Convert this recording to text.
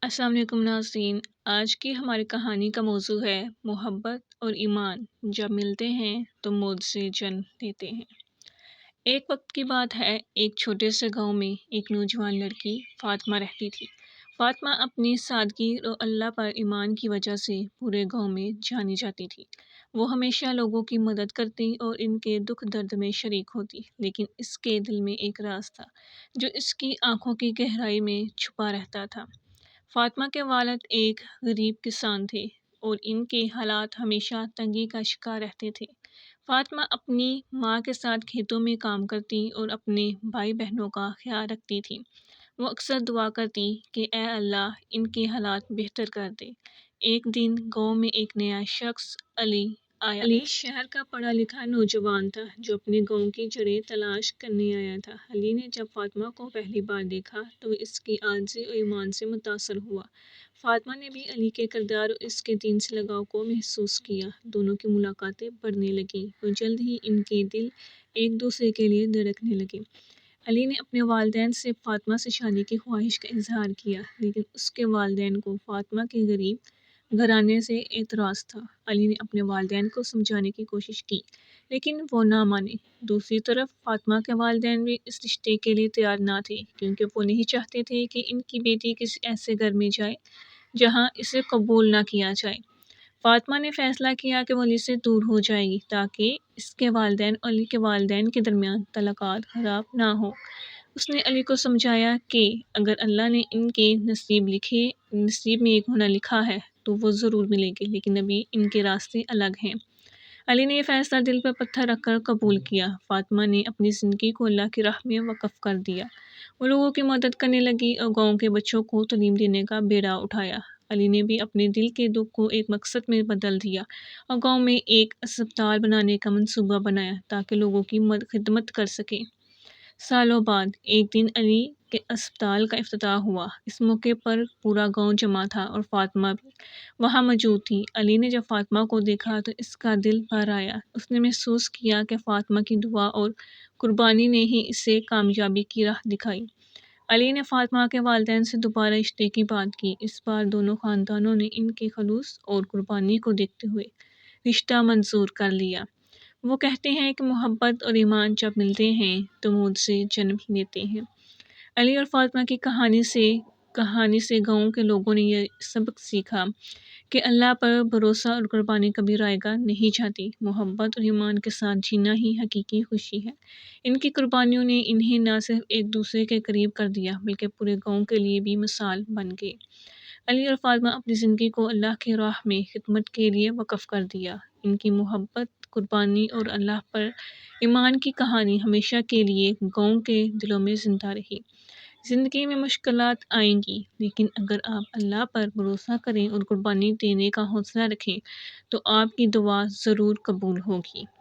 السلام علیکم ناظرین، آج کی ہماری کہانی کا موضوع ہے محبت اور ایمان جب ملتے ہیں تو موت سے جنم لیتے ہیں۔ ایک وقت کی بات ہے، ایک چھوٹے سے گاؤں میں ایک نوجوان لڑکی فاطمہ رہتی تھی۔ فاطمہ اپنی سادگی اور اللہ پر ایمان کی وجہ سے پورے گاؤں میں جانی جاتی تھی۔ وہ ہمیشہ لوگوں کی مدد کرتی اور ان کے دکھ درد میں شریک ہوتی، لیکن اس کے دل میں ایک راز تھا جو اس کی آنکھوں کی گہرائی میں چھپا رہتا تھا۔ فاطمہ کے والد ایک غریب کسان تھے اور ان کے حالات ہمیشہ تنگی کا شکار رہتے تھے۔ فاطمہ اپنی ماں کے ساتھ کھیتوں میں کام کرتی اور اپنے بھائی بہنوں کا خیال رکھتی تھی۔ وہ اکثر دعا کرتی کہ اے اللہ ان کے حالات بہتر کر دے۔ ایک دن گاؤں میں ایک نیا شخص علی آیا۔ علی شہر کا پڑھا لکھا نوجوان تھا جو اپنے گاؤں کی جڑیں تلاش کرنے آیا تھا۔ علی نے جب فاطمہ کو پہلی بار دیکھا تو وہ اس کی عاجزی اور ایمان سے متاثر ہوا۔ فاطمہ نے بھی علی کے کردار اور اس کے دین سے لگاؤ کو محسوس کیا۔ دونوں کی ملاقاتیں بڑھنے لگیں اور جلد ہی ان کے دل ایک دوسرے کے لیے دھڑکنے لگے۔ علی نے اپنے والدین سے فاطمہ سے شادی کی خواہش کا اظہار کیا، لیکن اس کے والدین کو فاطمہ کے غریب گھرانے سے اعتراض تھا۔ علی نے اپنے والدین کو سمجھانے کی کوشش کی، لیکن وہ نہ مانے۔ دوسری طرف فاطمہ کے والدین بھی اس رشتے کے لیے تیار نہ تھے، کیونکہ وہ نہیں چاہتے تھے کہ ان کی بیٹی کسی ایسے گھر میں جائے جہاں اسے قبول نہ کیا جائے۔ فاطمہ نے فیصلہ کیا کہ وہ علی سے دور ہو جائے گی تاکہ اس کے والدین اور علی کے والدین کے درمیان تعلقات خراب نہ ہوں۔ اس نے علی کو سمجھایا کہ اگر اللہ نے ان کے نصیب میں ایک ہونا لکھا ہے تو وہ ضرور ملے گی، لیکن ابھی ان کے راستے الگ ہیں۔ علی نے یہ فیصلہ دل پر پتھر رکھ کر قبول کیا۔ فاطمہ نے اپنی زندگی کو اللہ کی راہ میں وقف کر دیا۔ وہ لوگوں کی مدد کرنے لگی اور گاؤں کے بچوں کو تعلیم دینے کا بیڑا اٹھایا۔ علی نے بھی اپنے دل کے دکھ کو ایک مقصد میں بدل دیا اور گاؤں میں ایک اسپتال بنانے کا منصوبہ بنایا تاکہ لوگوں کی خدمت کر سکے۔ سالوں بعد ایک دن علی کے اسپتال کا افتتاح ہوا۔ اس موقع پر پورا گاؤں جمع تھا اور فاطمہ بھی وہاں موجود تھی۔ علی نے جب فاطمہ کو دیکھا تو اس کا دل بھر آیا۔ اس نے محسوس کیا کہ فاطمہ کی دعا اور قربانی نے ہی اسے کامیابی کی راہ دکھائی۔ علی نے فاطمہ کے والدین سے دوبارہ رشتے کی بات کی۔ اس بار دونوں خاندانوں نے ان کے خلوص اور قربانی کو دیکھتے ہوئے رشتہ منظور کر لیا۔ وہ کہتے ہیں کہ محبت اور ایمان جب ملتے ہیں تو موت سے جنم لیتے ہیں۔ علی اور فاطمہ کی کہانی سے گاؤں کے لوگوں نے یہ سبق سیکھا کہ اللہ پر بھروسہ اور قربانی کبھی رائے گاں نہیں جاتی۔ محبت اور ایمان کے ساتھ جینا ہی حقیقی خوشی ہے۔ ان کی قربانیوں نے انہیں نہ صرف ایک دوسرے کے قریب کر دیا بلکہ پورے گاؤں کے لیے بھی مثال بن گئے۔ علی اور فاطمہ اپنی زندگی کو اللہ کی راہ میں خدمت کے لیے وقف کر دیا۔ ان کی محبت، قربانی اور اللہ پر ایمان کی کہانی ہمیشہ کے لیے گاؤں کے دلوں میں زندہ رہی۔ زندگی میں مشکلات آئیں گی، لیکن اگر آپ اللہ پر بھروسہ کریں اور قربانی دینے کا حوصلہ رکھیں تو آپ کی دعا ضرور قبول ہوگی۔